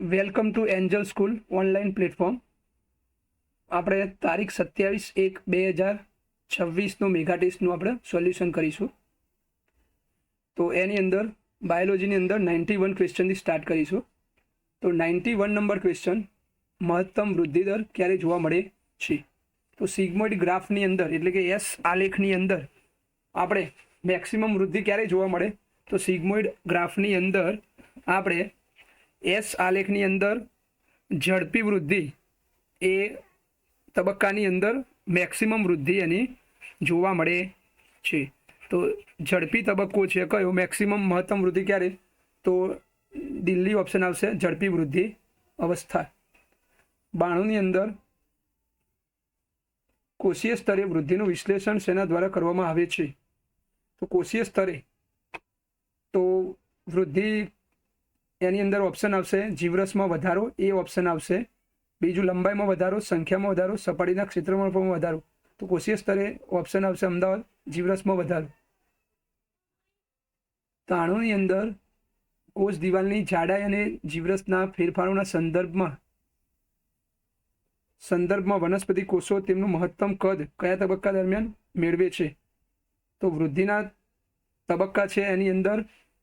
Welcome to Angel school online platform. આપણે તારીખ 27/1/2026નું mega ટેસ્ટનું આપણે સોલ્યુશન કરીશું. તો એની અંદર બાયોલોજીની અંદર 91 ક્વેશ્ચનથી સ્ટાર્ટ કરીશું. તો 91 નંબર ક્વેશ્ચન, મહત્તમ વૃદ્ધિ દર ક્યારે જોવા મળે છે? તો સિગ્મોઇડ ગ્રાફની અંદર એટલે કે એસ આલેખની અંદર આપણે મેક્સિમમ વૃદ્ધિ ક્યારે જોવા મળે? તો સિગ્મોઇડ ગ્રાફની અંદર આપણે એસ આલેખની અંદર ઝડપી વૃદ્ધિ એ તબક્કાની અંદર મેક્સિમમ વૃદ્ધિ એની જોવા મળે છે. તો ઝડપી તબક્કો છે કયો? મેક્સિમમ મહત્તમ વૃદ્ધિ ક્યારે? તો દિલ્હી ઓપ્શન આવશે, ઝડપી વૃદ્ધિ અવસ્થા. 92ની અંદર કોષીય સ્તરે વૃદ્ધિનું વિશ્લેષણ શેના દ્વારા કરવામાં આવે છે? તો કોષીય સ્તરે તો વૃદ્ધિ એની અંદર ઓપ્શન આવશે જીવરસમાં વધારો, એ ઓપ્શન આવશે. બીજું લંબાઈમાં વધારો, સંખ્યામાં વધારો, સપાટીના ક્ષેત્રમાં પણ વધારો. તો કોષીય સ્તરે ઓપ્શન આવશે અમદાવાદ, જીવરસમાં વધારો. 93ની અંદર કોષ દિવાલની જાડાઈ અને જીવરસના ફેરફારોના સંદર્ભમાં વનસ્પતિ કોષો તેમનું મહત્તમ કદ કયા તબક્કા દરમિયાન મેળવે છે? તો વૃદ્ધિના તબક્કા છે એની અંદર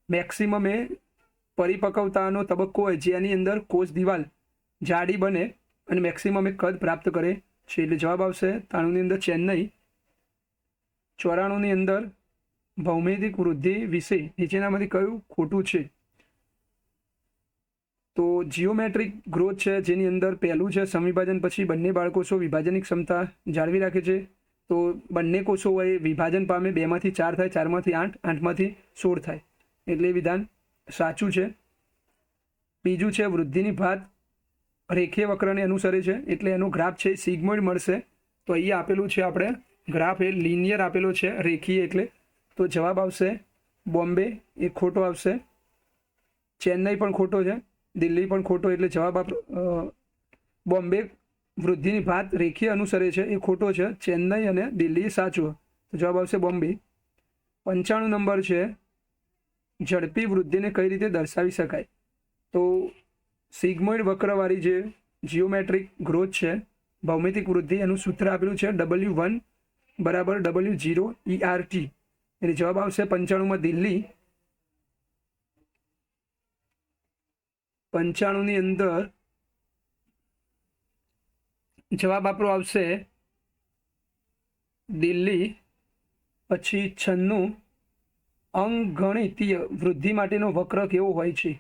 મેક્સિમમ એ પરિપક્વતાનો તબક્કો હોય જેની અંદર કોષ દિવાલ જાડી બને અને મેક્સિમમ એક કદ પ્રાપ્ત કરે છે. એટલે જવાબ આવશે 93ની અંદર ચેન્નઈ. 94ની અંદર ભૌમિતિક વૃદ્ધિ વિશે નીચેનામાંથી કયું ખોટું છે? તો જીઓમેટ્રિક ગ્રોથ છે જેની અંદર પહેલું છે સંવિભાજન પછી બંને બાળકોષો વિભાજનની ક્ષમતા જાળવી રાખે છે. તો બંને કોષો હોય વિભાજન પામે, 2માંથી 4 થાય, 4માંથી 8, 8માંથી 16 થાય. એટલે વિધાન સાચું છે. બીજું છે વૃદ્ધિની ભાત રેખીય વક્રને અનુસરે છે એટલે એનો ગ્રાફ છે સિગ્મોઇડ મળશે. તો અહીંયા આપેલું છે આપણે ગ્રાફ એ લિનિયર આપેલો છે, રેખીય એટલે. તો જવાબ આવશે બોમ્બે, એ ખોટો આવશે. ચેન્નઈ પણ ખોટો છે, દિલ્હી પણ ખોટો. એટલે જવાબ બોમ્બે વૃદ્ધિની ભાત રેખીય અનુસરે છે એ ખોટો છે. ચેન્નઈ અને દિલ્હી સાચું. તો જવાબ આવશે બોમ્બે. 95 નંબર છે, ઝડપી વૃદ્ધિને કઈ રીતે દર્શાવી શકાય? તો સિગ્મોઇડ વક્રવાળી જે જીઓમેટ્રિક ગ્રોથ છે, ભૌમિતિક વૃદ્ધિ, એનું સૂત્ર આપેલું છે W1 બરાબર W0 ERT. એટલે જવાબ આવશે 95માં દિલ્હી. 95ની અંદર જવાબ આપણો આવશે દિલ્હી. પછી 96 અંગગણિતીય વૃદ્ધિ માટેનો વક્ર કેવો હોય છે?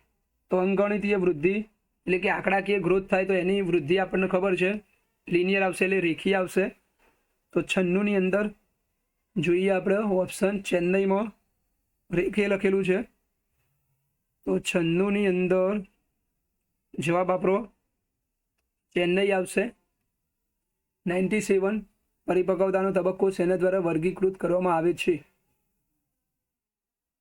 તો અંગગણિતીય વૃદ્ધિ એટલે કે આંકડાકીય ગ્રોથ થાય તો એની વૃદ્ધિ આપણને ખબર છે લિનિયર આવશે એટલે રેખીય આવશે. તો 96ની અંદર જોઈએ આપણે ઓપ્શન ચેન્નઈમાં રેખીય લખેલું છે. તો 96ની અંદર જવાબ આપણો ચેન્નઈ આવશે. 97 પરિપક્વતાનો તબક્કો શેના દ્વારા વર્ગીકૃત કરવામાં આવે છે?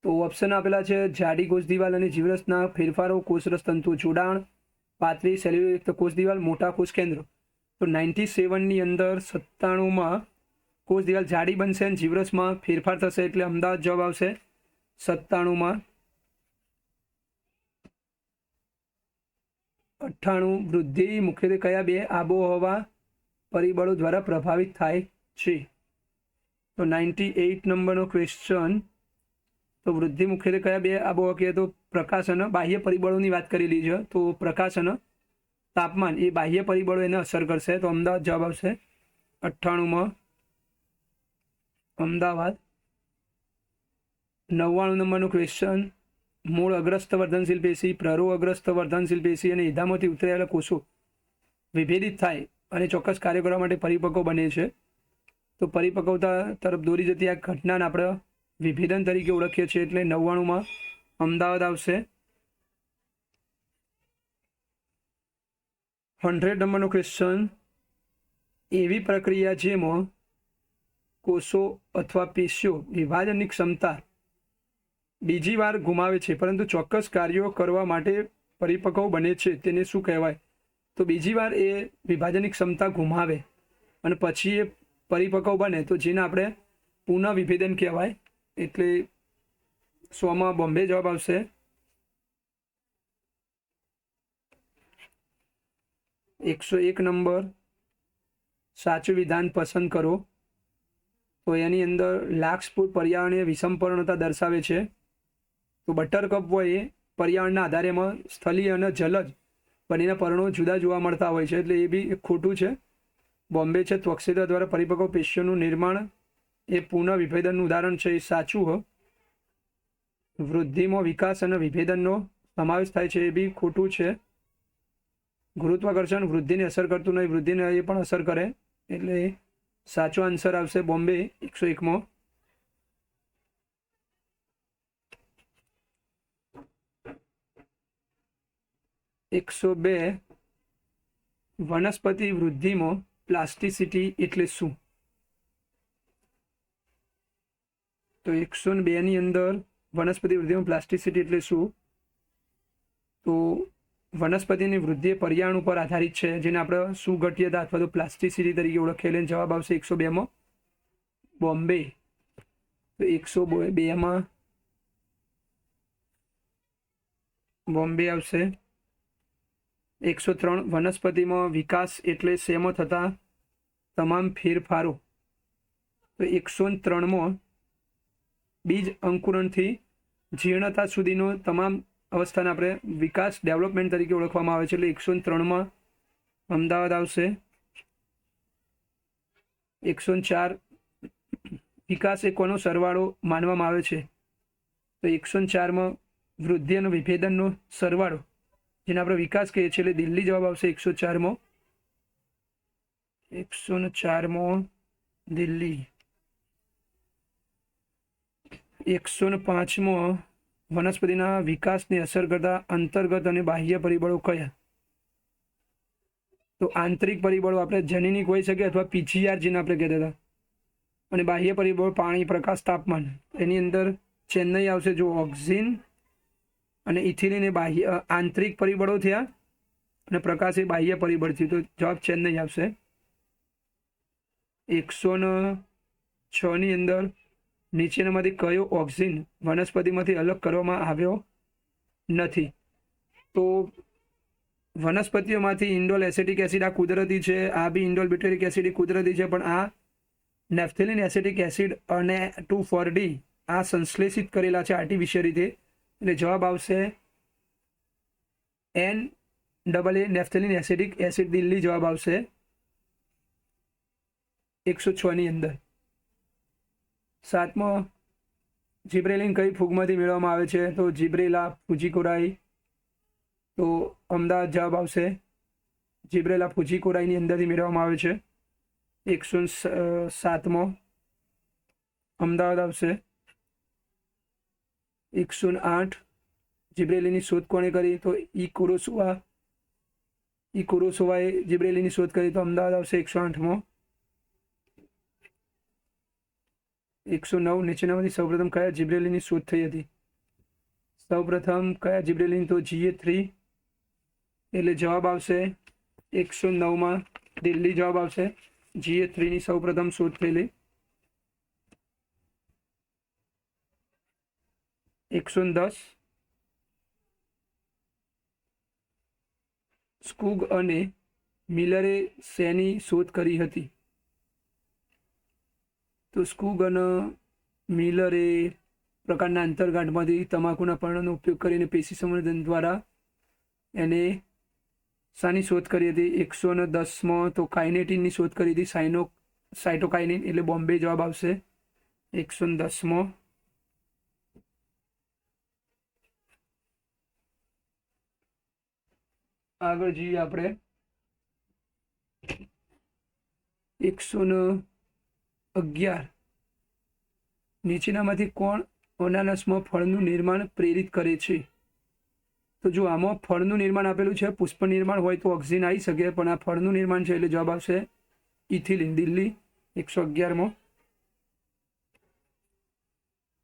તો ઓપ્શન આપેલા છે જાડી કોષ દિવાલ અને જીવરસના ફેરફારો, કોષરસ તંતુ જોડાણ, પાતળી સેલ્યુલોઝયુક્ત કોષ દિવાલ, મોટા કોષ કેન્દ્રો. તો 97ની અંદર 97માં કોષ દિવાલ જાડી બનશે અને જીવરસમાં ફેરફાર થશે એટલે અમદાવાદ જવાબ આવશે 97માં. 98 વૃદ્ધિ મુખ્યત્વે કયા બે આબોહવા પરિબળો દ્વારા પ્રભાવિત થાય છે? તો 98 નંબરનો ક્વેશ્ચન, તો વૃદ્ધિ મુખ્યત્વે કયા બે આબોહવા કહે તો પ્રકાશ અને બાહ્ય પરિબળોની વાત કરેલી છે. તો પ્રકાશ અને તાપમાન એ બાહ્ય પરિબળો એને અસર કરશે. તો અમદાવાદ જવાબ આવશે 98માં અમદાવાદ. 99 નંબરનો ક્વેશ્ચન, મૂળ અગ્રસ્ત વર્ધનશીલ પેશી, પ્રરો અગ્રસ્ત વર્ધનશીલ પેશી અને ઈંધામાંથી ઉતરેલા કોષો વિભેદિત થાય અને ચોક્કસ કાર્ય કરવા માટે પરિપક્વ બને છે. તો પરિપક્વતા તરફ દોરી જતી આ ઘટનાને આપણે વિભેદન તરીકે ઓળખીએ છીએ એટલે 99માં અમદાવાદ આવશે. 100 નંબરનો ક્વેશ્ચન, એવી પ્રક્રિયા જેમાં કોષો અથવા પેશીઓ વિભાજનની ક્ષમતા બીજી વાર ગુમાવે છે પરંતુ ચોક્કસ કાર્યો કરવા માટે પરિપક્વ બને છે તેને શું કહેવાય? તો બીજી વાર એ વિભાજનની ક્ષમતા ગુમાવે અને પછી એ પરિપક્વ બને તો જેને આપણે પુનઃ વિભેદન કહેવાય. એટલે 100માં બોમ્બે જવાબ આવશે. 101 નંબર સાચું વિધાન પસંદ કરો. તો એની અંદર લાક્ષપુર પર્યાવરણીય વિષમપર્ણતા દર્શાવે છે. તો બટરકપ હોય એ પર્યાવરણના આધારે એમાં સ્થલીય અને જલજ બંનેના પર્ણો જુદા જોવા મળતા હોય છે, એટલે એ બી ખોટું છે. બોમ્બે છે ત્વક્ષેત્ર દ્વારા પરિપક્વ પેશીઓનું નિર્માણ એ પુનઃ વિભેદનનું ઉદાહરણ છે, એ સાચું હો. વૃદ્ધિમાં વિકાસ અને વિભેદનનો સમાવેશ થાય છે, એ બી ખોટું છે. ગુરુત્વાકર્ષણ વૃદ્ધિને અસર કરતું નહીં, વૃદ્ધિને એ પણ અસર કરે, એટલે સાચો આન્સર આવશે બોમ્બે 101માં. એકસો બે વનસ્પતિ વૃદ્ધિમાં પ્લાસ્ટિસિટી એટલે શું? તો 102 ની અંદર વનસ્પતિ વૃદ્ધિમાં પ્લાસ્ટિસિટી એટલે શું? તો વનસ્પતિની વૃદ્ધિ પર્યાવરણ ઉપર આધારિત છે, જેને આપણે સુઘટ્યતા અથવા તો પ્લાસ્ટિસિટી તરીકે ઓળખેલ. જવાબ આવશે 102માં બોમ્બે. તો 102માં બોમ્બે આવશે. 103 વનસ્પતિમાં વિકાસ એટલે શેમાં થતા તમામ ફેરફારો? તો 103માં બીજ અંકુરણથી જીર્ણતા સુધીનો તમામ અવસ્થાને આપણે વિકાસ ડેવલપમેન્ટ તરીકે ઓળખવામાં આવે છે, એટલે 103માં અમદાવાદ આવશે. 104 વિકાસ એ કોનો સરવાળો માનવામાં આવે છે? તો 104માં વૃદ્ધિ અને વિભેદનનો સરવાળો, જેને આપણે વિકાસ કહીએ છીએ, એટલે દિલ્હી જવાબ આવશે 104માં. 104માં દિલ્હી. 105માં વનસ્પતિના વિકાસને અસર કરતા અંતર્ગત અને બાહ્ય પરિબળો કયા? તો આંતરિક પરિબળો આપણે જનીનિક હોઈ શકે અથવા પીજીઆર જેને આપણે કહેતા હતા, અને બાહ્ય પરિબળો પાણી, પ્રકાશ, તાપમાન. એની અંદર ચેન્નઈ આવશે. જો ઓક્સિન અને ઇથિલિન એ બાહ્ય આંતરિક પરિબળો થયા, અને પ્રકાશ એ બાહ્ય પરિબળ થયું, તો જવાબ ચેન્નઈ આવશે. 106 ની અંદર નીચેનામાંથી કયો ઓક્સિન વનસ્પતિમાંથી અલગ કરવામાં આવ્યો નથી? તો વનસ્પતિઓમાંથી ઇન્ડોલ એસિટિક એસિડ આ કુદરતી છે, આ બી ઇન્ડોલ બ્યુટેરિક એસિડ કુદરતી છે, પણ આ નેફ્થેલિન એસિટિક એસિડ અને 2,4-D આ સંશ્લેષિત કરેલા છે આર્ટિફિશિયલ રીતે, એટલે જવાબ આવશે NAA નેફ્થેલિન એસિટિક એસિડ દિલ્હી જવાબ આવશે 106 ની અંદર. 7મો જીબ્રેલિન કઈ ફૂગમાંથી મેળવવામાં આવે છે? તો જીબ્રેલા ફુજીકોરાઈ. તો અમદાવાદ જવાબ આવશે. જીબ્રેલા ફુજીકોરાઈની અંદરથી મેળવવામાં આવે છે. 107મો અમદાવાદ આવશે. 108 જીબ્રેલીની શોધ કોણે કરી? તો ઇકોરોસોવાએ જીબ્રેલીની શોધ કરી, તો અમદાવાદ આવશે 108મો. 109 નીચેનામાંથી સૌપ્રથમ કયા જીબ્રેલીની શોધ થઈ હતી? સૌપ્રથમ કયા જીબ્રેલીની? તો GA3, એટલે જવાબ આવશે 109માં દિલ્હી જવાબ આવશે. GA3 ની સૌપ્રથમ શોધ થયેલી. 110 સ્કુગ અને મિલરે શેની શોધ કરી હતી? તો સ્કુગ અને મિલરે પ્રકારના અંતરગાંઠમાંથી તમાકુના પર્ણનો ઉપયોગ કરીને પેશી સંવર્ધન દ્વારા એને શાની શોધ કરી હતી? 110માં તો કાઇનેટિનની શોધ કરી હતી, સાઇટોકાઇનિન, એટલે બોમ્બે જવાબ આવશે 110માં. આગળ જઈએ આપણે 111 નીચેનામાંથી કોણ અનાનસમાં ફળનું નિર્માણ પ્રેરિત કરે છે? તો જો આમાં ફળનું નિર્માણ આપેલું છે, પુષ્પ નિર્માણ હોય તો ઓક્સિન આવી શકે, પણ આ ફળનું નિર્માણ છે, એટલે જવાબ આવશે ઇથિલિન દિલ્હી 111માં.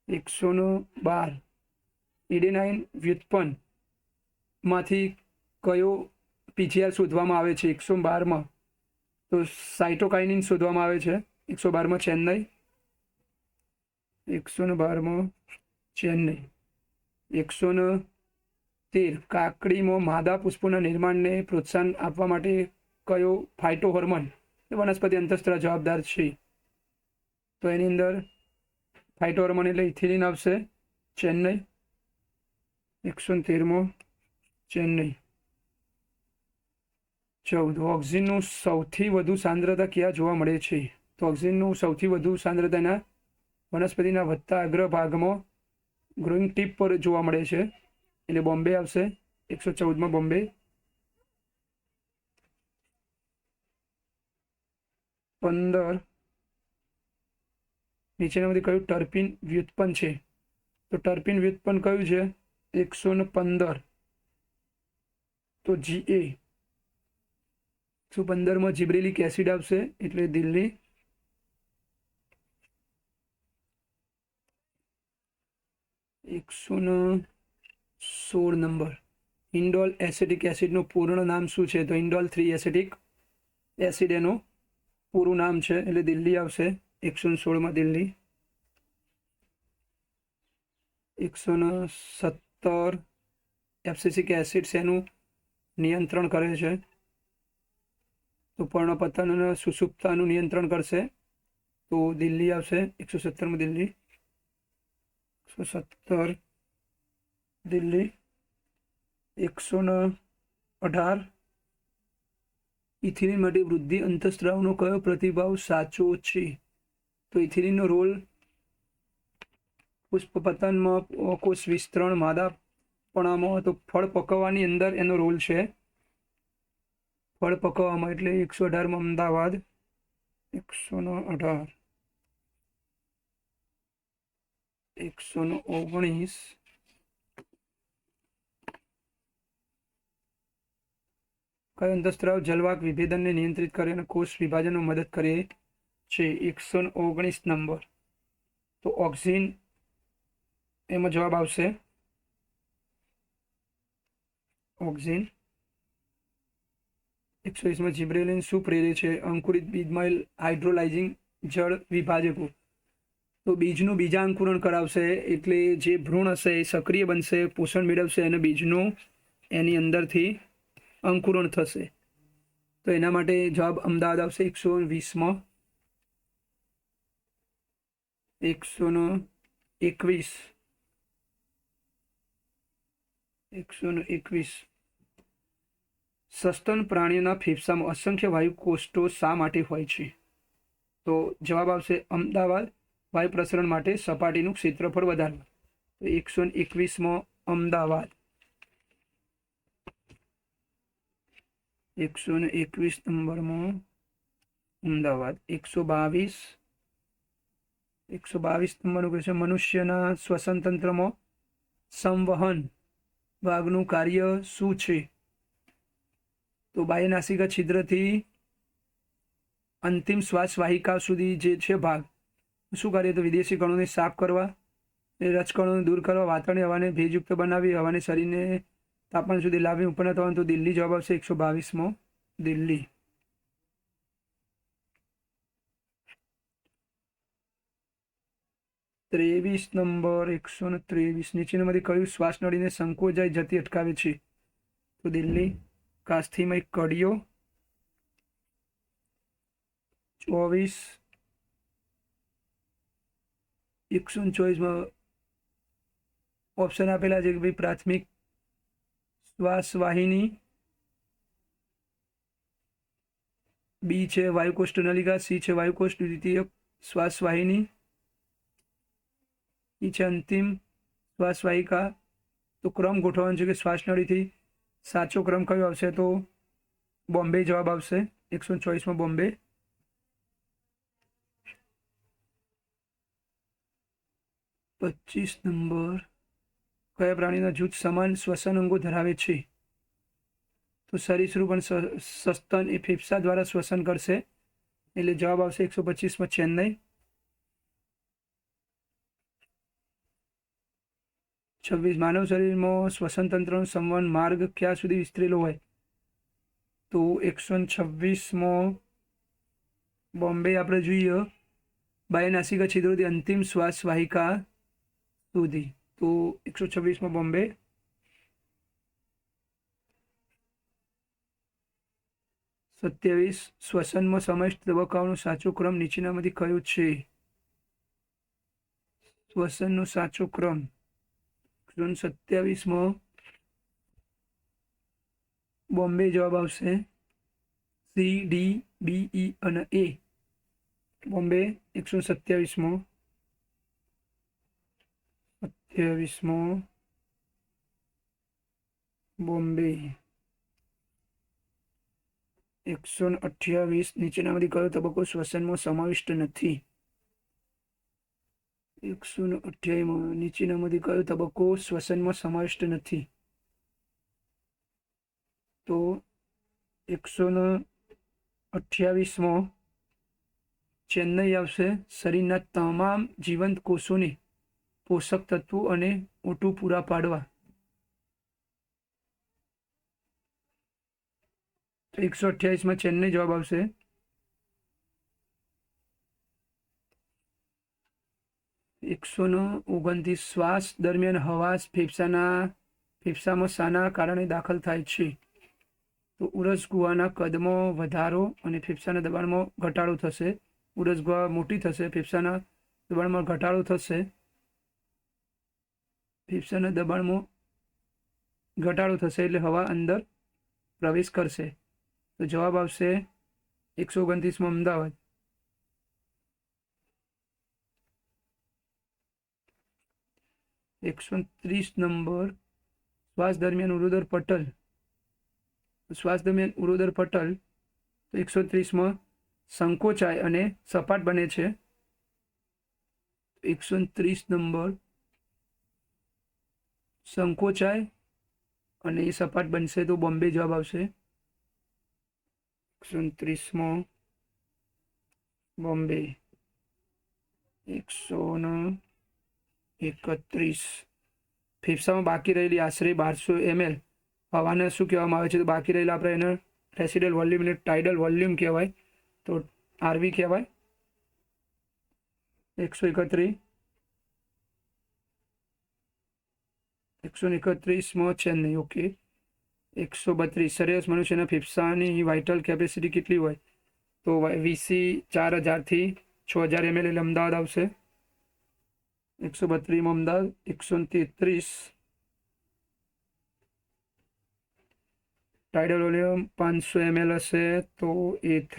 112 એડેનાઇન વ્યુત્પન્ન માંથી કયો પીજીઆર શોધવામાં આવે છે? 112માં તો સાઇટોકાઇનિન શોધવામાં આવે છે. 112માં ચેન્નઈ. 112માં ચેન્નઈ. 113 કાકડીમાં માદા પુષ્પોના નિર્માણને પ્રોત્સાહન આપવા માટે કયો ફાઇટો હોર્મોન વનસ્પતિ અંતઃસ્ત્રાવ જવાબદાર છે? તો એની અંદર ફાઇટો હોર્મોન એટલે ઇથિલિન આવશે. ચેન્નઈ 113મો ચેન્નઈ. 14 ઓક્સિજનનું સૌથી વધુ સાંદ્રતા ક્યાં જોવા મળે છે? તો ઓક્સિજનનું સૌથી વધુ સાંદ્રતાના વનસ્પતિના વધતા અગ્ર ભાગમાં ગ્રોઈંગ ટીપ પર જોવા મળે છે, એટલે બોમ્બે આવશે. 114માં બોમ્બે. 15 નીચેનામાંથી કયું ટર્પીન વ્યુત્પન્ન છે? તો ટર્પીન વ્યુત્પન્ન કયું છે? 115 તો GA. 115માં જીબ્રેલિક એસિડ આવશે, એટલે દિલ્હી. 116 નંબર. ઇન્ડોલ એસિટિક એસિડનું પૂર્ણ નામ શું છે? તો ઇન્ડોલ 3 એસિટિક એસિડ એનું પૂરું નામ છે, એટલે દિલ્હી આવશે. 116માં દિલ્હી. 117 એબ્સિસિક એસિડ શેનું નિયંત્રણ કરે છે? તો પર્ણપતન અને સુષુપ્તાનું નિયંત્રણ કરશે, તો દિલ્હી આવશે. 117માં દિલ્હી. 117 દિલ્હી. 118 ઇથિલિન માટે વૃદ્ધિ અંતઃસ્ત્રાવનો કયો પ્રતિભાવ સાચો છે? તો ઇથિલિનનો રોલ પુષ્પપતનમાં, કોષ વિસ્તરણ, માદાપણામાં, તો ફળ પકવવાની અંદર એનો રોલ છે. ફળ પકવવામાં, એટલે 118માં અમદાવાદ. 118. 119 કયો અંતઃસ્ત્રાવ જલવાહક વિભેદનને નિયંત્રિત કરે અને કોષ વિભાજનમાં મદદ કરે છે? 119 નંબર. તો ઓક્સિન એમાં જવાબ આવશે. ઓક્સિન. 120માં જીબ્રેલિન શું પ્રેરે છે? અંકુરિત બીજમાં હાઇડ્રોલાઇઝિંગ જળ વિભાજકો. તો બીજનું બીજાંકુરણ કરાવશે, એટલે જે ભ્રૂણ હશે એ સક્રિય બનશે, પોષણ મેળવશે અને બીજનું એની અંદરથી અંકુરણ થશે. તો એના માટે જવાબ અમદાવાદ આવશે. 120માં. 121. 121 સસ્તન પ્રાણીઓના ફેફસામાં અસંખ્ય વાયુ કોષો શા માટે હોય છે? તો જવાબ આવશે અમદાવાદ. વાયુ પ્રસરણ માટે સપાટીનું ક્ષેત્રફળ વધારવા. તો 121માં અમદાવાદ. 121 નંબરમાં અમદાવાદ. 122 નંબરનું ક્વેશ્ચન. મનુષ્યના શ્વસન તંત્રમાં સંવહન ભાગનું કાર્ય શું છે? તો બાહ્યનાસિકા છિદ્રથી અંતિમ શ્વાસ વાહિકા સુધી જે છે ભાગ શું કાર્ય? તો વિદેશી કણોને સાફ કરવા, રજકણોને દૂર કરવા, વાતાવરણીય હવાને ભેજયુક્ત બનાવી, હવાને શરીરને તાપમાન સુધી લાવી ઉપરના થવાનું. તો દિલ્હી જવાબ આવશે. 122માં દિલ્હી. 23 નંબર. 123 નીચેનામાંથી કયું શ્વાસનળીને સંકોચાઈ જતી અટકાવે છે? તો દિલ્હી. કાસ્થીમય કડીઓ. 24 124માં ઓપ્શન આપેલા છે કે ભાઈ પ્રાથમિક શ્વાસવાહિની, બી છે વાયુકોષ્ઠ નલિકા, સી છે વાયુકોષ્ઠ દ્વિતીય શ્વાસવાહિની, ઈ છે અંતિમ શ્વાસવાહિકા. તો ક્રમ ગોઠવવાનો છે કે શ્વાસનળીથી સાચો ક્રમ કયો આવશે? તો બોમ્બે જવાબ આવશે. 124માં બોમ્બે. 25 નંબર. કયા પ્રાણીના જૂથ સમાન શ્વસન અંગો ધરાવે છે? તો સરીસૃપ અને સસ્તન એ ફેફસા દ્વારા શ્વસન કરશે, એટલે જવાબ આવશે 125માં ચેન્નઈ. 26 માનવ શરીરમાં શ્વસન તંત્રનો સંવહન માર્ગ ક્યાં સુધી વિસ્તરેલો હોય? તો 126માં બોમ્બે આપણે જોઈએ બાહ્યનાસિકા છિદ્રોથી અંતિમ શ્વાસ વાહિકા સુધી. તો 126માં બોમ્બે. 27 શ્વસન 27 શ્વસનમાં સમાવિષ્ટ તબક્કાઓનો સાચો ક્રમ નીચેનામાંથી કયો છે? શ્વસનનો સાચો ક્રમ 127માં બોમ્બે જવાબ આવશે. સી, ડી, બી, ઈ અને એ. બોમ્બે 127માં 27માં બોમ્બે 128 નીચેનામાંથી કયો તબક્કો શ્વસનમાં સમાવિષ્ટ નથી? 128માં નીચેનામાંથી કયો તબક્કો શ્વસનમાં સમાવિષ્ટ નથી? તો 128માં ચેન્નઈ આવશે. શરીરના તમામ જીવંત કોષોને પોષક તત્વો અને O2 પૂરા પાડવા. તો 128માં ચેન્નઈ જવાબ આવશે. 129 શ્વાસ દરમિયાન હવા ફેફસામાં શાના કારણે દાખલ થાય છે? તો ઉરસ ગુહાના કદમાં વધારો અને ફેફસાના દબાણમાં ઘટાડો થશે. ઉરસ ગુહા મોટી થશે, ફેફસાના દબાણમાં ઘટાડો થશે. ફેફસાના દબાણમાં ઘટાડો થશે એટલે હવા અંદર પ્રવેશ કરશે. તો જવાબ આવશે 129માં અમદાવાદ. 130 નંબર શ્વાસ દરમિયાન ઉરોદર પટલ. શ્વાસ દરમિયાન ઉરોદર પટલ તો 130માં સંકોચાય અને સપાટ બને છે. 130 નંબર સંકોચાય અને એ સપાટ બનશે તો બોમ્બે જવાબ આવશે. 130માં બોમ્બે. 131 ફેફસામાં બાકી રહેલી આશરે 1200 ml હવાને શું કહેવામાં આવે છે? તો બાકી રહેલા આપણે એને રેસિડલ વોલ્યુમ એટલે ટાઇડલ વોલ્યુમ કહેવાય, તો આરવી કહેવાય. 131માં ચેન્નઈ. ઓકે. 132 સરેરાશ મનુષ્યના ફેફસાની વાઇટલ કેપેસિટી કેટલી હોય? તો વીસી 4000 થી 6000 ml એટલે અમદાવાદ આવશે. 132માં અમદાવાદ. 133 ટાઇડલ વોલ્યુમ 500 ml હશે તો A3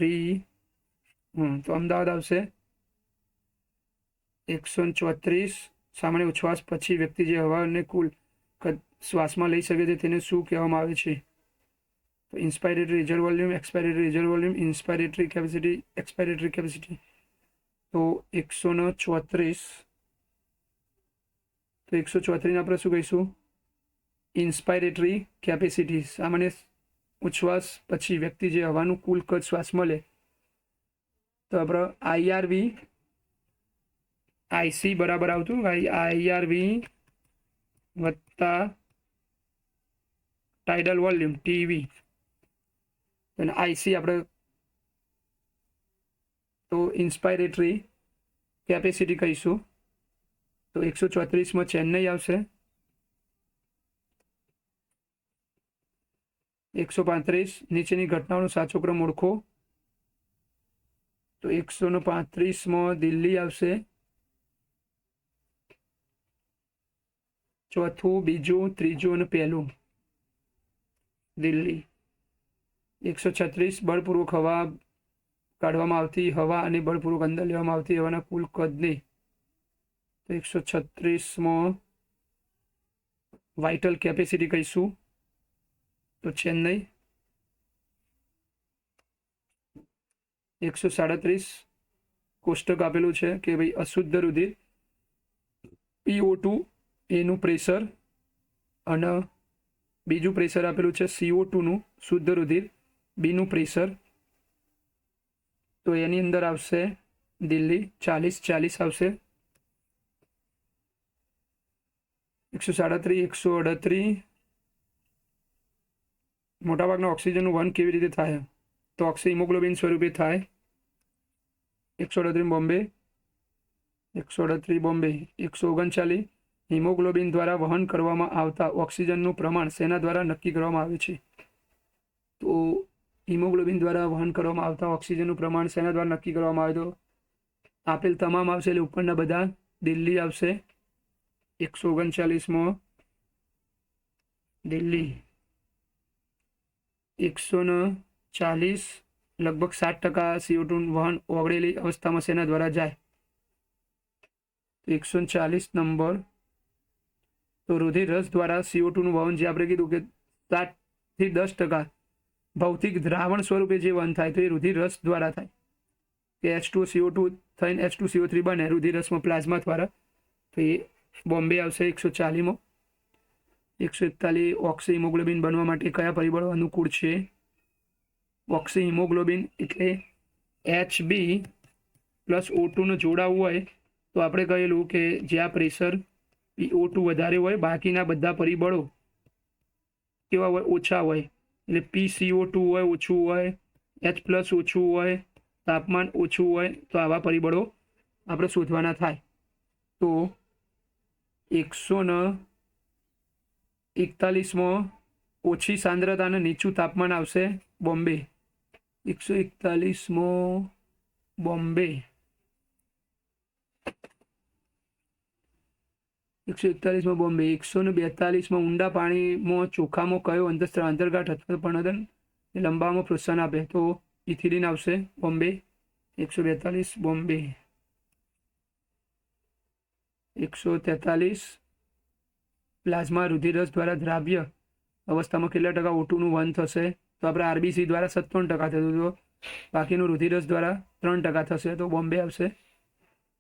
તો અમદાવાદ આવશે. 134 સામાન્ય ઉચ્છ્વાસ પછી વ્યક્તિ જે હવાને કુલ શ્વાસમાં લઈ શકે છે તેને શું કહેવામાં આવે છે? તો inspiratory reserve volume, expiratory reserve volume, inspiratory capacity, expiratory capacity. તો 134 તો 134 આપણે શું કહીશું? Inspiratory capacity. સામાન્ય ઉચ્છ્વાસ પછી વ્યક્તિ જે હવાનું કુલ કદ શ્વાસ મળે તો આપણે આઈઆરવી આઈસી બરાબર આવતું આઈઆરવી વત્તા ટાઇડલ વોલ્યુમ ટીવી અને આઈસી આપણે તો ઇન્સ્પાયરેટરી કેપેસિટી કહીશું. તો 134માં ચેન્નઈ આવશે. 135 નીચેની ઘટનાઓનો સાચો ક્રમ ઓળખો. તો 135માં દિલ્હી આવશે. ચોથું, બીજું, ત્રીજું અને પહેલું દિલ્હી. 136 બળપૂર્વક હવા કાઢવામાં આવતી હવા અને બળપૂર્વક અંદર લેવામાં આવતી હવાના કુલ કદને. તો 136માં વાઇટલ કેપેસિટી કહીશું તો ચેન્નઈ. 137 કોષ્ટક આપેલું છે કે ભાઈ અશુદ્ધ રુધિર PO2 એનું પ્રેશર અને બીજું પ્રેશર આપેલું છે CO2 નું શુદ્ધ રુધિર બીનું પ્રેશર. તો એની અંદર આવશે દિલ્હી 40 આવશે. 137 138 મોટાભાગના ઓક્સિજનનું વહન કેવી રીતે થાય? તો હિમોગ્લોબિન સ્વરૂપે થાય. 138 બોમ્બે. 138 બોમ્બે. 139 હિમોગ્લોબિન દ્વારા વહન કરવામાં આવતા ઓક્સિજનનું પ્રમાણ શેના દ્વારા નક્કી કરવામાં આવે છે? તો હિમોગ્લોબિન દ્વારા વહન કરવામાં આવતા ઓક્સિજનનું પ્રમાણ શેના દ્વારા નક્કી કરવામાં આવે? તો આપેલ તમામ આવશે એટલે ઉપરના બધા દિલ્હી આવશે 139માં, દિલ્હી 140, લગભગ 60% CO2 વહન ઓગળેલી અવસ્થામાં શેના દ્વારા જાય? 140 નંબર તો રુધિર રસ દ્વારા CO2 નું વહન, જે આપણે કીધું કે 7 થી 10% ભૌતિક દ્રાવણ સ્વરૂપે જે વહન થાય તો એ રુધિર રસ દ્વારા થાય, કે H2O CO2 થઈને H2CO3 બને રુધિર રસમાં પ્લાઝમા દ્વારા, તો એ બોમ્બે આવશે 140માં. 141 ઓક્સી હિમોગ્લોબિન બનવા માટે કયા પરિબળો અનુકૂળ છે? ઓક્સી હિમોગ્લોબિન એટલે HB પ્લસ O2 નો જોડાવું હોય તો આપણે કહેલું કે જ્યાં પ્રેશર PO2 વધારે હોય બાકીના બધા પરિબળો કેવા હોય? ઓછા હોય. એટલે PCO2 હોય ઓછું હોય, H પ્લસ ઓછું હોય, તાપમાન ઓછું હોય, તો આવા પરિબળો આપણે શોધવાના થાય. તો 141માં ઓછી સાંદ્રતા અને નીચું તાપમાન આવશે બોમ્બે. 141માં બોમ્બે, 141માં બોમ્બે. 142માં ઊંડા પાણીમાં ચોખામાં કયો અંતર્ગાંઠ અથવા પણદન લંબાવવામાં પ્રોત્સાહન આપે? તો ઇથિલિન આવશે બોમ્બે. 142 બોમ્બે. 143 પ્લાઝમા રુધિરરસ દ્વારા દ્રાવ્ય અવસ્થામાં કેટલા ટકા O2 નું વહન થશે? તો આપણે RBC દ્વારા 57% થતું, તો બાકીનું રુધિરરસ દ્વારા 3% થશે, તો બોમ્બે આવશે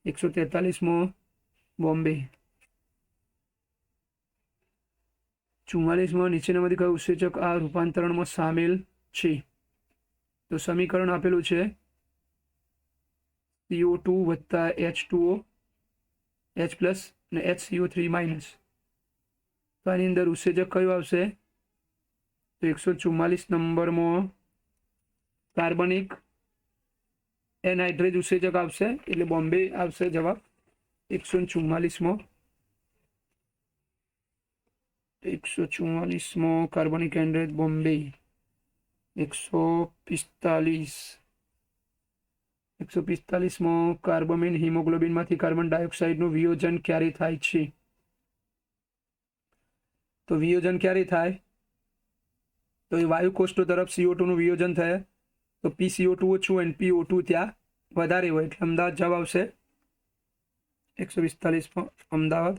143માં બોમ્બે. 44માં નીચેનામાંથી કયું ઉત્સેચક આ રૂપાંતરણમાં સામેલ છે? તો સમીકરણ આપેલું છે CO2 વત્તા H2O, H પ્લસ અને HCO3 માઇનસ. તો આની અંદર ઉત્સેચક કયું આવશે? તો 144 નંબરમાં કાર્બનિક એનહાઇડ્રેટ ઉત્સેચક આવશે, એટલે બોમ્બે આવશે જવાબ 144માં. 144માં કાર્બનિક એનહાઇડ્રેટ બોમ્બે. 145માં કાર્બમિન હિમોગ્લોબિનમાંથી કાર્બન ડાયોક્સાઇડનું વિયોજન ક્યારે થાય છે? તો વિયોજન ક્યારે થાય? તો એ વાયુ કોષ્ઠો તરફ CO2 નું વિયોજન થાય તો PCO2 ઓછું હોય અને PO2 ત્યાં વધારે હોય, એટલે અમદાવાદ જવાબ આવશે 145માં અમદાવાદ.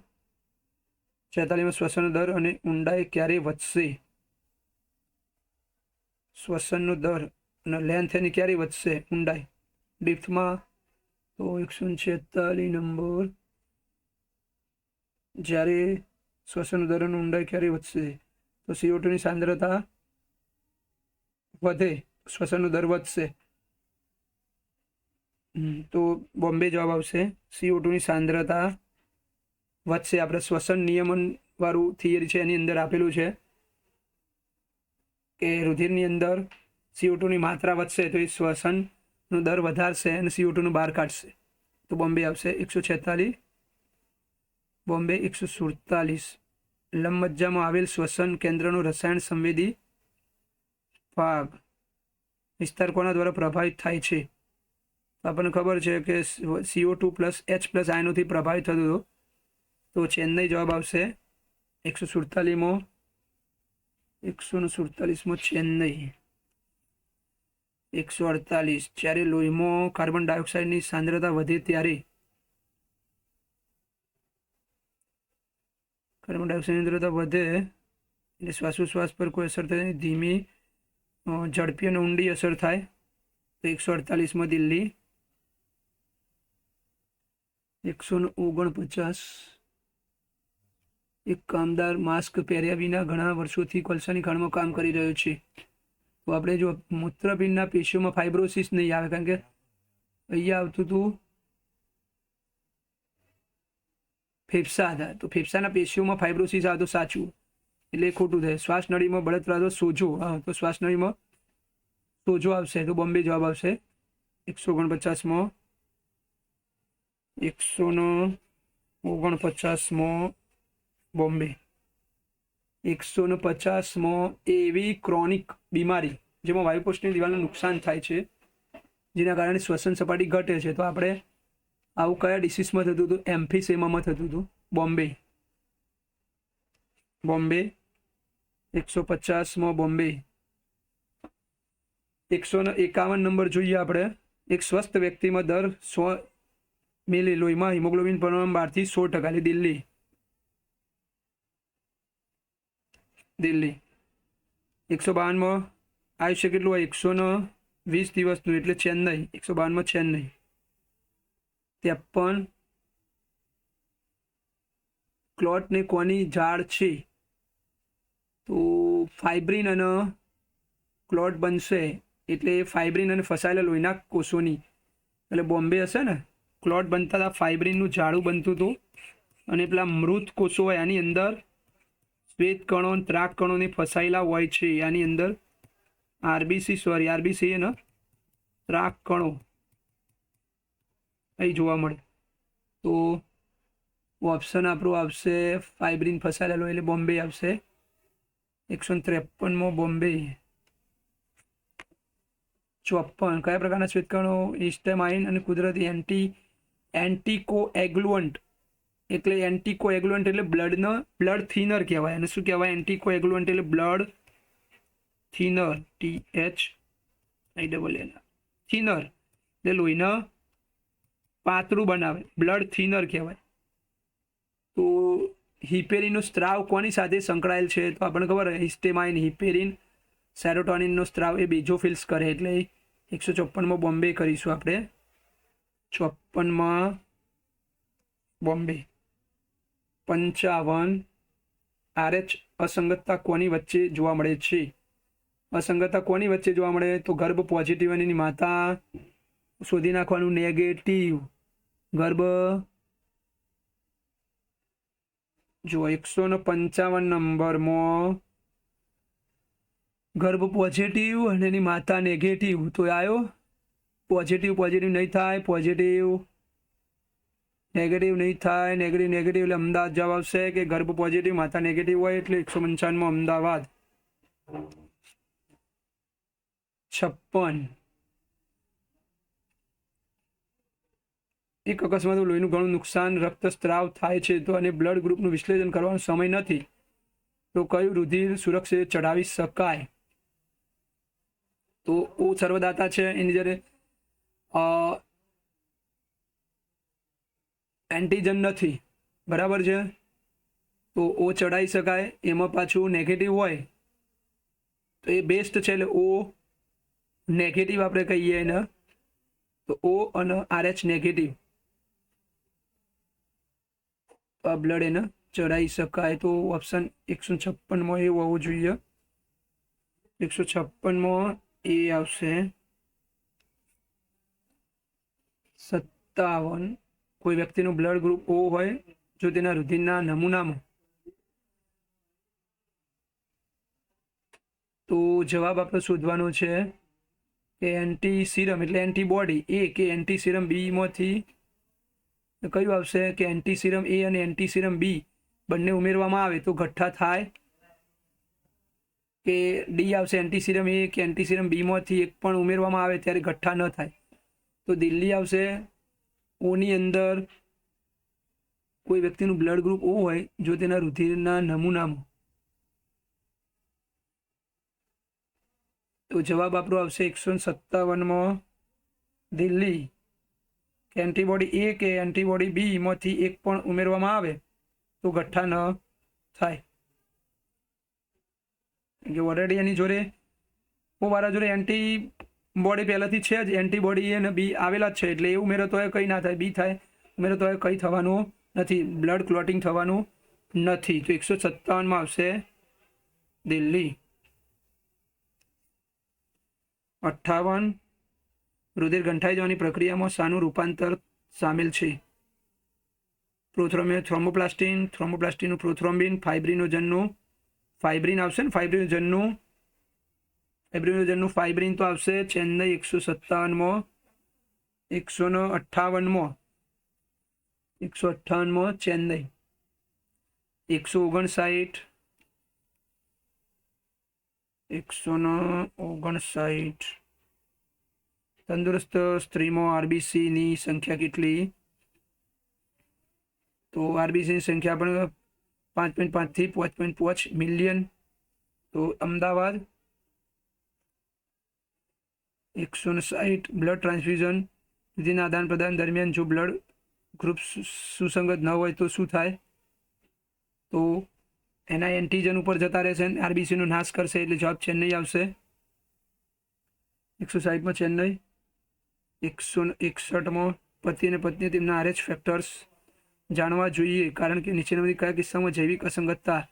46માં શ્વસન દર અને ઊંડાઈ ક્યારે વધશે? શ્વસનનો દર અને લેન્થ એની ક્યારે વધશે? ઊંડાઈ ડીપ્થમાં. તો 146 નંબર જ્યારે શ્વસન દર અને ઊંડાઈ ક્યારે વધશે? તો CO2 ની સાંદ્રતા વધે, શ્વસનનો દર વધશે, તો બોમ્બે જવાબ આવશે. CO2 ની સાંદ્રતા વધશે. આપણે શ્વસન નિયમન વાળું થિયરી છે એની અંદર આપેલું છે કે રુધિરની અંદર CO2 ની માત્રા વધશે તો એ શ્વસનનો દર વધારશે અને CO2 નું બહાર કાઢશે, તો બોમ્બે આવશે 146 બોમ્બે. 147 લંબમજ્જામાં આવેલ શ્વસન કેન્દ્રનો રસાયણ સંવેદી ભાગ વિસ્તાર કોના દ્વારા પ્રભાવિત થાય છે? આપણને ખબર છે કે CO2 પ્લસ H પ્લસ આયનોથી પ્રભાવિત થતું હતું, તો ચેન્નઈ જવાબ આવશે 147માં. 147માં ચેન્નઈ. 148 જ્યારે લોહીમાં કાર્બન ડાયોક્સાઇડની સાંદ્રતા વધે ત્યારે કાર્બન ડાયોક્સાઇડની સાંદ્રતા વધે એટલે શ્વાસોશ્વાસ પર કોઈ અસર થાય, ધીમી ઝડપી અને ઊંડી અસર થાય, તો 148માં દિલ્હી. 149 એક કામદાર માસ્ક પહેર્યા વિના ઘણા વર્ષોથી કોલસાની ખાણમાં કામ કરી રહ્યો છે, તો આપણે જો મૂત્રપિંડના પેશીઓમાં ફાઇબ્રોસિસ નહીં આવે, કારણ કે અહીંયા આવતું હતું ફેફસા હતા, તો ફેફસાના પેશીઓમાં ફાઇબ્રોસિસ આવે તો સાચું, એટલે ખોટું થાય. શ્વાસ નળીમાં બળતરા તો સોજો, હા તો શ્વાસ નળીમાં સોજો આવશે, તો બોમ્બે જવાબ આવશે 149માં. 149માં બોમ્બે. 150માં એવી ક્રોનિક બીમારી જેમાં વાયુકોષની દિવાલનું નુકસાન થાય છે, જેના કારણે શ્વસન સપાટી ઘટે છે. તો આપણે આવું કયા ડિસીઝમાં થતું હતું? એમ્ફીસેમામાં થતું હતું. બોમ્બે 150માં બોમ્બે. 151 નંબર જોઈએ આપણે. એક સ્વસ્થ વ્યક્તિમાં દર 100 મિલી લોહીમાં હિમોગ્લોબિન પરમાણુ 12 થી 100%. દિલ્હી 152માં આયુષ્ય કેટલું હોય? 120 દિવસનું, એટલે ચેન્નઈ. 152માં ચેન્નઈ. 53 ક્લોટને કોની ઝાડ છે? તો ફાઇબ્રિન અને ક્લોટ બનશે, એટલે ફાઇબ્રિન અને ફસાયેલા લોહીના કોષોની, એટલે બોમ્બે હશે ને. ક્લોટ બનતા હતા, ફાઇબ્રિનનું ઝાડું બનતું હતું, અને પેલા મૃત કોષો હોય આની અંદર શ્વેત કણો ત્રાક કણોને ફસાયેલા હોય છે. આની અંદર આરબીસી ને ત્રાક કણો અહીં જોવા મળે. તો ઓપ્શન આપણું આવશે ફાઇબ્રિન ફસાયેલા લોહી, એટલે બોમ્બે આવશે. 153માં બોમ્બે. 54 કયા પ્રકારના શ્વેતકણો? હિસ્ટેમાઇન અને કુદરતી એન્ટીકોએગ્લુઅન્ટ. એટલે એન્ટીકોએગ્લુઅન્ટ એટલે બ્લડ થિનર કહેવાય. અને શું કહેવાય? એન્ટીકોએગ્લુઅન્ટ એટલે બ્લડ થિનર. THINNER થિનર એટલે લોહીના પાતળું બનાવે, બ્લડ થિનર કહેવાય. તો હિપેરિનનો સ્ત્રાવ કોની સાથે સંકળાયેલ છે? તો આપણને ખબર હિસ્ટેમાઇન, હિપેરિન, સેરોટોનિનનો સ્ત્રાવ એ બેઝોફિલ્સ કરે. એટલે 154માં બોમ્બે કરીશું આપણે. 54માં બોમ્બે. 55 RH અસંગતતા કોની વચ્ચે જોવા મળે છે? અસંગતતા કોની વચ્ચે જોવા મળે? તો ગર્ભ પોઝિટિવ અને એની માતા. શોધી નાખવાનું નેગેટિવ. ગર્ભ જો 155 નંબરમાં ગર્ભ પોઝિટિવ અને એની માતા નેગેટિવ. તો આવ્યો પોઝિટિવ નહીં થાય, પોઝિટિવ નેગેટિવ નહીં થાય, નેગેટિવ એટલે અમદાવાદ જવાબ આવશે. કે ગર્ભ પોઝિટિવ માતા નેગેટિવ હોય, એટલે 155માં અમદાવાદ. 56 એક અકસ્માતમાં લોહીનું ઘણું નુકસાન, રક્તસ્રાવ થાય છે, તો અને બ્લડ ગ્રુપનું વિશ્લેષણ કરવાનો સમય નથી, તો કયું રુધિર સુરક્ષિત ચઢાવી શકાય? તો ઓ સર્વદાતા છે, એની જ્યારે એન્ટીજન નથી, બરાબર છે, તો ઓ ચડાવી શકાય. એમાં પાછું નેગેટિવ હોય તો એ બેસ્ટ છે, એટલે ઓ નેગેટિવ આપણે કહીએ એને. તો ઓ અને RH નેગેટિવ, આ બ્લડ એને ચડાવી શકાય. તો ઓપ્શન 156માં એ હોવું જોઈએ. 156માં એ આવશે. 57 કોઈ વ્યક્તિનું બ્લડ ગ્રુપ ઓ હોય, જો તેના રુધિરના નમૂનામાં, તો જવાબ આપણે શોધવાનો છે કે એન્ટી સિરમ એટલે એન્ટીબોડી એ કે એન્ટી સિરમ બીમાંથી કયું આવશે? કે એન્ટી સિરમ એ અને એન્ટી સિરમ બી બંને ઉમેરવામાં આવે તો ગઠ્ઠા થાય, કે ડી આવશે એન્ટી સિરમ એ કે એન્ટી સિરમ બીમાંથી એક પણ ઉમેરવામાં આવે ત્યારે ગઠ્ઠા ન થાય? તો દિલ્હી આવશે. ઓની અંદર કોઈ વ્યક્તિનું બ્લડ ગ્રુપ ઓ હોય, જો તેના રુધિરના નમૂનામાં, તો જવાબ આપણો આવશે 157માં દિલ્હી. કે એન્ટીબોડી એ કે એન્ટીબોડી બી માંથી એક પણ ઉમેરવામાં આવે તો ગઠ્ઠા ન થાય. કે ઓલરેડી એની જોડે મારા જોડે એન્ટીબોડી પહેલાંથી છે જ, એન્ટીબોડી એ અને બી આવેલા જ છે, એટલે એ ઉમેરો તો કંઈ ના થાય, બી થાય ઉમેરો તો કંઈ થવાનું નથી, બ્લડ ક્લોટિંગ થવાનું નથી. તો 157માં આવશે દિલ્હી. 58 રુધિર ગંઠાઈ જવાની પ્રક્રિયામાં શાનું રૂપાંતર સામેલ છે? થ્રોમ્બોપ્લાસ્ટિનનું પ્રોથ્રોમ્બિન, ફાઇબ્રિનોજનનું ફાઇબ્રિન આવશે ને, ફાઇબ્રિનોજનનું ફાઇબ્રિન તો આવશે ચેન્નઈ. 157માં 158માં ચેન્નઈ. 159 159. તંદુરસ્ત સ્ત્રીમાં આરબીસીની સંખ્યા કેટલી? તો આરબીસીની સંખ્યા પણ 5.5 થી 5.5 મિલિયન. તો અમદાવાદ. 160. બ્લડ ટ્રાન્સફ્યુઝન રુધિરના આદાન પ્રદાન દરમિયાન જો બ્લડ ગ્રુપ સુસંગત ન હોય તો શું થાય? તો એના એન્ટીજન ઉપર જતા રહેશે, આરબીસીનો નાશ કરશે, એટલે જવાબ ચેન્નઈ આવશે. 160માં ચેન્નઈ. 161માં પતિ અને પત્ની તેમના RH ફેક્ટર્સ જાણવા જોઈએ, કારણ કે નીચેનામાંથી કયા કિસ્સામાં જૈવિક અસંગતતા?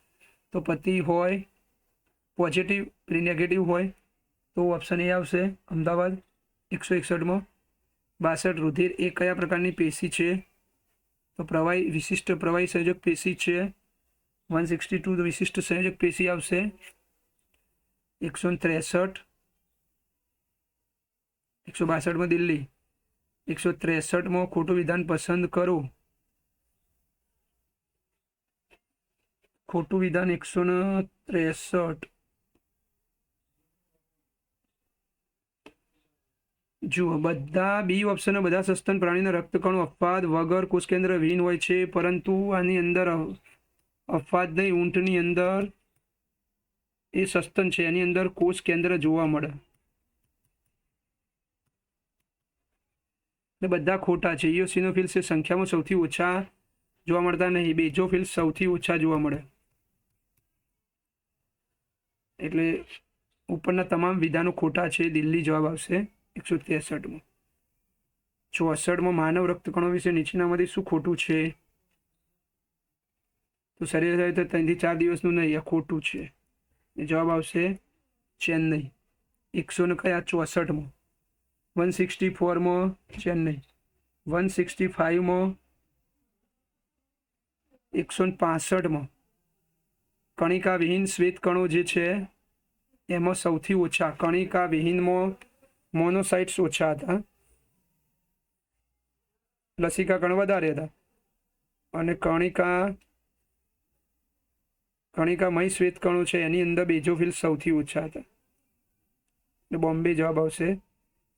તો પતિ હોય પોઝિટિવ, નેગેટિવ હોય તો ઓપ્શન એ આવશે અમદાવાદ. 161માં 62. રુધિર એ કયા પ્રકારની પેશી છે? તો પ્રવાહી વિશિષ્ટ પ્રવાહી સંયોજક પેશી છે. 162 વિશિષ્ટ સંયોજક પેશી આવશે. 163. 162માં દિલ્હી. 163માં ખોટું વિધાન પસંદ કરો. ખોટું વિધાન 163. જુઓ, બધા બી ઓપ્શન બધા સસ્તન પ્રાણીના રક્તકણો અપવાદ વગર કોષકેન્દ્ર વિહીન હોય છે, પરંતુ આની અંદર અપવાદ નહીં, ઊંટની અંદર એ સસ્તન છે, એની અંદર કોષ કેન્દ્ર જોવા મળે. એટલે બધા ખોટા છે. ઇયોસિનોફિલ્સ એ સંખ્યામાં સૌથી ઓછા જોવા મળતા નહીં, બેઝોફિલ્સ સૌથી ઓછા જોવા મળે. એટલે ઉપરના તમામ વિધાનો ખોટા છે. દિલ્હી જવાબ આવશે 163માં. 64માં માનવ રક્તકણો વિશે નીચેનામાંથી શું ખોટું છે? તો શરીર થાય તો 3 થી 4 દિવસનું નહીં, આ ખોટું છે. જવાબ આવશે ચેન્નઈ. 164માં. 164માં ચેન્નઈ. 165માં. 165માં કણિકા વિહીન શ્વેત કણો જે છે એમાં સૌથી ઓછા, કણિકા વિહીનમાં મોનોસાઇટ્સ ઓછા હતા, લસિકા કણ વધારે હતા, અને કણિકામય શ્વેત કણો છે એની અંદર બેઝોફિલ્સ સૌથી ઓછા હતા. એટલે બોમ્બે જવાબ આવશે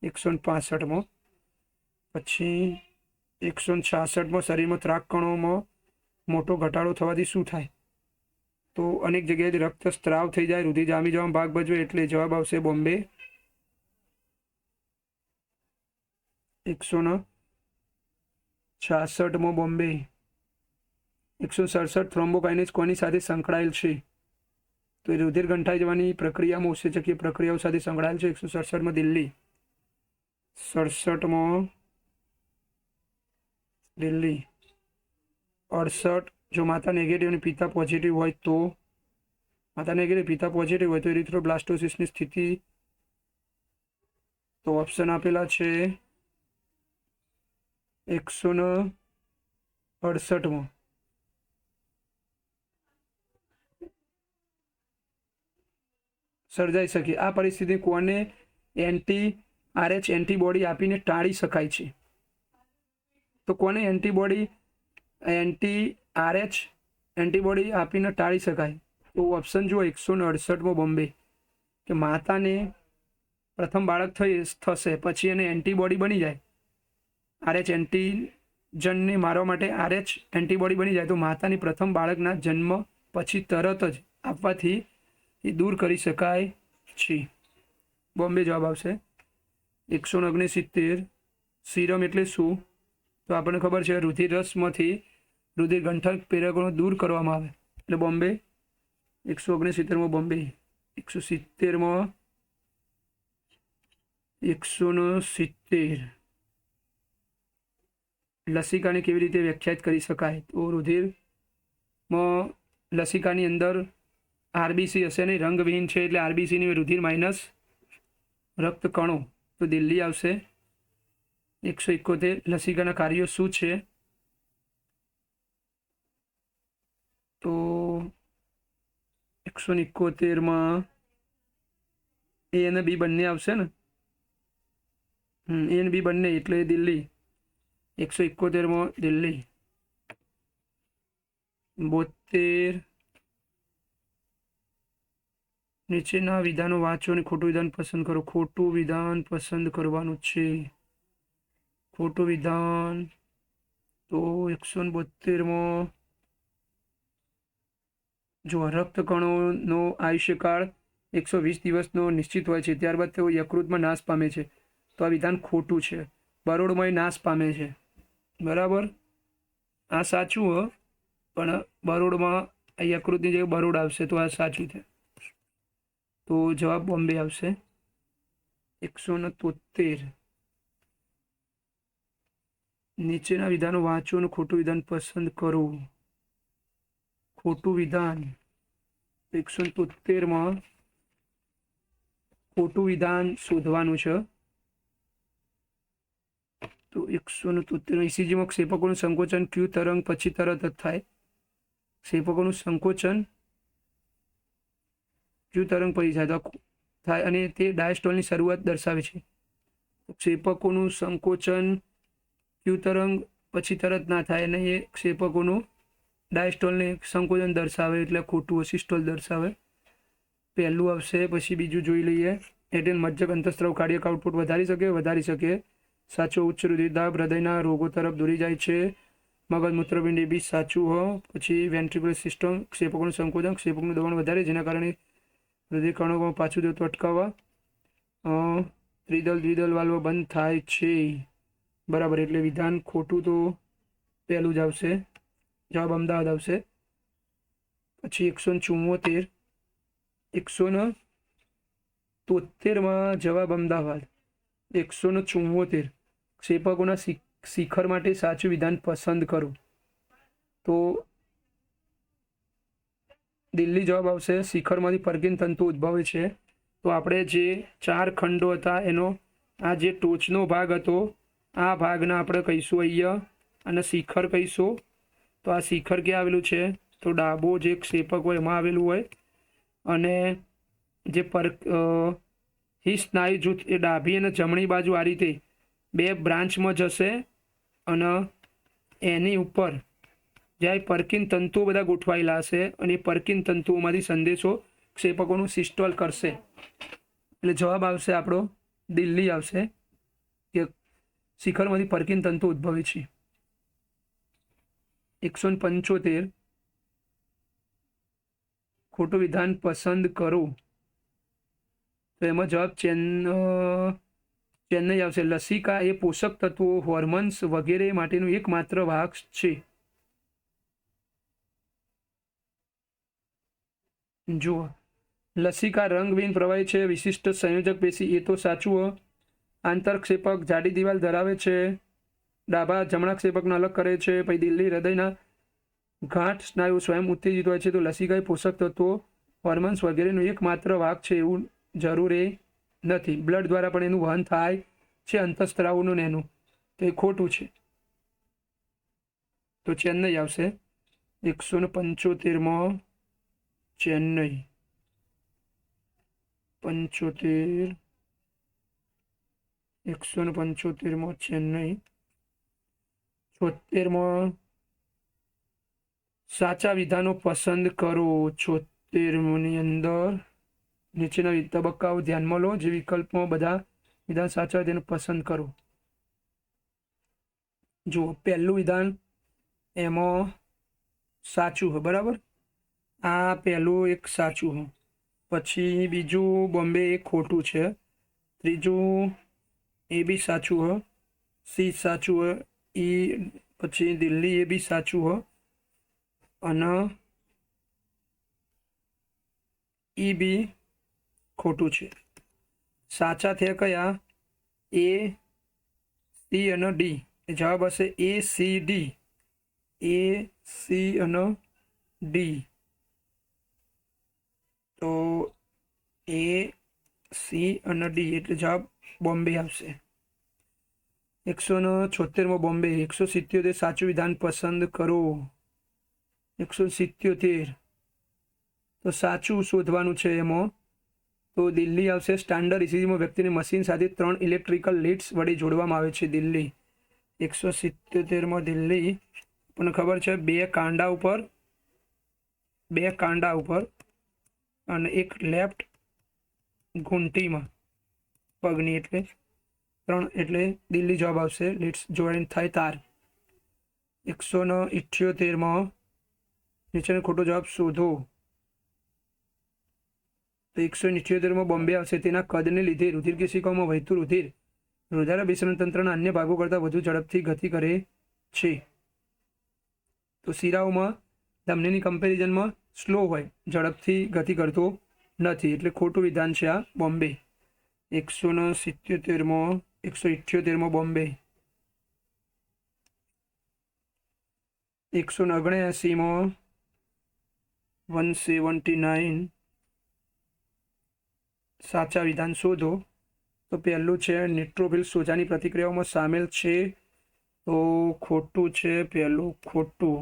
165માં. પછી 166માં શરીરમાં ત્રાક કણોમાં મોટો ઘટાડો થવાથી શું થાય? તો અનેક જગ્યાએ રક્ત સ્ત્રાવ થઈ જાય, રુધિર જામી જવામાં ભાગ ભજવે, એટલે જવાબ આવશે બોમ્બે. 166માં બોમ્બે. 167 થ્રોમ્બોકાઇનેસ કોની સાથે સંકળાયેલ છે? તો એ રુધિર ગંઠાઈ જવાની પ્રક્રિયામાં ઉત્સેચકીય પ્રક્રિયાઓ સાથે સંકળાયેલ છે. 167માં દિલ્હી. 67માં દિલ્હી. 68 જો માતા નેગેટિવ અને પિતા પોઝિટિવ હોય તો? માતા નેગેટિવ પિતા પોઝિટિવ હોય તો એરિથ્રોબ્લાસ્ટોસિસની સ્થિતિ. તો ઓપ્શન આપેલા છે 168માં. સર્જાઈ શકે. આ પરિસ્થિતિ કોને RH એન્ટીબોડી આપીને ટાળી શકાય છે? તો કોને RH એન્ટીબોડી આપીને ટાળી શકાય? તો ઓપ્શન જુઓ 168માં બોમ્બે, કે માતાને પ્રથમ બાળક થશે, પછી એને એન્ટીબોડી બની જાય, RH એન્ટીજનને મારવા માટે RH એન્ટીબોડી બની જાય, તો માતાની પ્રથમ બાળકના જન્મ પછી તરત જ આપવાથી એ દૂર કરી શકાય છે. બોમ્બે જવાબ આવશે 169. સીરમ એટલે શું? તો આપણને ખબર છે, રુધિર રસમાંથી રુધિર ગંઠક પ્રેરકોને દૂર કરવામાં આવે, એટલે બોમ્બે. 169માં બોમ્બે. 170માં 170 લસિકાને કેવી રીતે વ્યાખ્યાયિત કરી શકાય? તો રુધિરમાં લસિકાની અંદર આરબીસી હશે નહીં, રંગવિહીન છે, એટલે આરબીસીની રુધિર માઇનસ રક્ત કણો. તો દિલ્હી આવશે. 171 લસિકાના કાર્યો શું છે? તો 171માં એ અને બી બંને આવશે ને. એ અને બી બંને, એટલે દિલ્હી. 171માં દિલ્હી. 72 નીચેના વિધાનો વાંચો અને ખોટું વિધાન પસંદ કરો. ખોટું વિધાન પસંદ કરવાનું છે. ખોટું વિધાન તો 172માં જો રક્તકણોનો આયુષ્યકાળ 120 દિવસનો નિશ્ચિત હોય છે, ત્યારબાદ તેઓ યકૃતમાં નાશ પામે છે. તો આ વિધાન ખોટું છે. બરોડમાં નાશ પામે છે. બરાબર, આ સાચું હ, પણ બરોડમાં યકૃતની જગ્યાએ બરોડ આવશે, તો આ સાચું છે. તો જવાબ બોમ્બે આવશે. 173. નીચેના વિધાનો વાંચો અને ખોટું વિધાન પસંદ કરો. ખોટું વિધાન 173માં ખોટું વિધાન શોધવાનું છે. તો 173 ઇસીજીમાં ક્ષેપકોનું સંકોચન ક્યુ તરંગ પછી તરત જ થાય. ક્ષેપકોનું સંકોચન ક્યુ તરંગ પછી થાય અને તે ડાયસ્ટોલની શરૂઆત દર્શાવે છે. ક્ષેપકોનું સંકોચન ક્યુ તરંગ પછી તરત ના થાય અને એ ક્ષેપકોનું ડાયસ્ટોલને સંકોચન દર્શાવે, એટલે ખોટું સિસ્ટોલ દર્શાવે. પહેલું આવશે. પછી બીજું જોઈ લઈએ. એટેન મજ્જક અંતઃસ્ત્રાવ કાર્ડિયક આઉટપુટ વધારી શકે. સાચો. ઉચ્ચ રુધિરદાબ હૃદયના રોગો તરફ દોરી જાય છે. મગજ મૂત્રપિંડ એ બી સાચું હો. પછી વેન્ટ્રિક્યુલર સિસ્ટમ ક્ષેપકોનું સંકોચન ક્ષેપકનું દબાણ વધારે, જેના કારણે હૃદય કણોમાં પાછું દેતું અટકાવવા. દ્વિદલ વાલ્વ બંધ થાય છે. બરાબર, એટલે વિધાન ખોટું તો પહેલું જ આવશે. જવાબ અમદાવાદ આવશે. પછી 174માં જવાબ અમદાવાદ. 174 ક્ષેપકોના શિખર માટે સાચું વિધાન પસંદ કરો. તો દિલ્હી જવાબ આવશે. શિખરમાંથી પર્કિન તંતુ ઉદ્ભવે છે. તો આપણે જે 4 ખંડો હતા એનો આ જે ટોચનો ભાગ હતો, આ ભાગના આપણે કહીશું અહીંયા, અને શિખર કહીશું. તો આ શિખર ક્યાં આવેલું છે? તો ડાબો જે ક્ષેપક હોય એમાં આવેલું હોય. અને જે હિ સ્નાયુ જૂથ એ ડાબી અને જમણી બાજુ આ રીતે 2 બ્રાન્ચમાં જશે. અને એની ઉપર જ્યાં પર્કિન તંતુઓ બધા ગોઠવાયેલા હશે અને એ પર્કિન તંતુઓમાંથી સંદેશો ક્ષેપકોનું સિસ્ટોલ કરશે. એટલે જવાબ આવશે આપણો દિલ્હી આવશે, કે શિખરમાંથી પર્કિન તંતુ ઉદ્ભવે છે. 175 ખોટું વિધાન પસંદ કરો. તો એમાં જવાબ ચેન્નઈ આવશે. લસિકા એ પોષક તત્વો, હોર્મોન્સ વગેરે માટેનું એકમાત્ર વાહક છે. જુઓ, લસિકા રંગવિહીન પ્રવાહી છે. વિશિષ્ટ સંયોજક પેશી, એ તો સાચું હો. આંતરક્ષેપક જાડી દિવાલ ધરાવે છે. ડાબા જમણા ક્ષેપકને અલગ કરે છે. પછી દિલ્હી હૃદયના ગાંઠ સ્નાયુ સ્વયં ઉત્તેજિત હોય છે. તો લસિકા એ પોષક તત્વો, હોર્મોન્સ વગેરેનું એકમાત્ર વાહક છે એવું જરૂરી નથી. બ્લડ દ્વારા પણ એનું વહન થાય છે, અંતઃસ્ત્રાવોનું ને એનું. તો એ ખોટું છે. તો ચેન્નઈ આવશે. 175માં ચેન્નઈ. 175માં ચેન્નઈ. 76માં સાચા વિધાનો પસંદ કરો. 76ની અંદર નીચેના તબક્કાઓ ધ્યાનમાં લો. જે વિકલ્પમાં બધા વિધાન સાચા હોય તેને પસંદ કરો. જુઓ, પહેલું વિધાન એમાં સાચું હોય. બરાબર, આ પહેલું એક સાચું હોય. પછી બીજું બોમ્બે એ ખોટું છે. ત્રીજું એ બી સાચું હોય. સી સાચું હોય. પછી દિલ્હી એ બી સાચું હોય. અને ઈ બી ખોટું છે. સાચા થયા કયા? એ, સી અને ડી. જવાબ હશે એ, સી, ડી. એ, સી અને ડી. તો એ, સી અને ડી એટલે જવાબ બોમ્બે આવશે. 176માં બોમ્બે. 177 સાચું વિધાન પસંદ કરો. 177 તો સાચું શોધવાનું છે એમાં. તો દિલ્હી આવશે. સ્ટાન્ડર્ડ ઇસીજીમાં વ્યક્તિને મશીન સાથે 3 ઇલેક્ટ્રિકલ લીડ્સ વડે જોડવામાં આવે છે. દિલ્હી 177માં દિલ્હી. આપણને ખબર છે 2 કાંડા ઉપર અને એક લેફ્ટ ઘૂંટીમાં પગની એટલે 3 એટલે દિલ્હી જવાબ આવશે. લીડ્સ જોઈન્ટ થાય તાર. 178માં નીચેનો ખોટો જવાબ શોધો. તો 178માં બોમ્બે આવશે. તેના કદને લીધે રુધિર કેશિકાઓમાં વહેતું રુધિર હૃદયાભિસરણ તંત્રના અન્ય ભાગો કરતાં વધુ ઝડપથી ગતિ કરે છે. તો શિરાઓમાં ધમનીની કમ્પેરિઝનમાં સ્લો હોય, ઝડપથી ગતિ કરતો નથી, એટલે ખોટું વિધાન છે આ બોમ્બે. 178માં બોમ્બે. 179માં 179 સાચા વિધાન શોધો. તો પહેલું છે ન્યુટ્રોફિલ સોજાની પ્રતિક્રિયાઓમાં સામેલ છે, તો ખોટું છે પહેલું, ખોટું.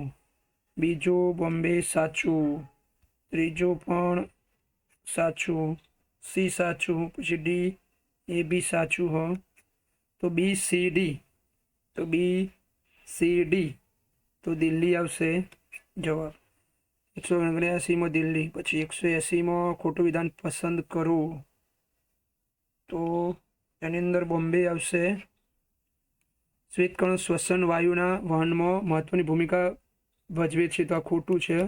બીજું બોમ્બે સાચું, ત્રીજું પણ સાચું, સી સાચું, પછી ડી એ બી સાચું હો. તો બી સી ડી તો દિલ્હી આવશે જવાબ. 179માં દિલ્હી. પછી 180માં ખોટું વિધાન પસંદ કરો, તો એની અંદર બોમ્બે આવશે. શ્વેતકણો શ્વસન વાયુના વહનમાં મહત્વની ભૂમિકા ભજવે છે, તો આ ખોટું છે,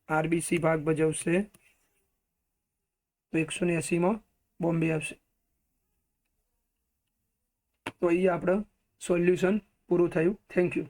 આરબીસી ભાગ ભજવશે. તો 180માં બોમ્બે આવશે. તો અહીં આપણે સોલ્યુશન પૂરું થયું. Thank you.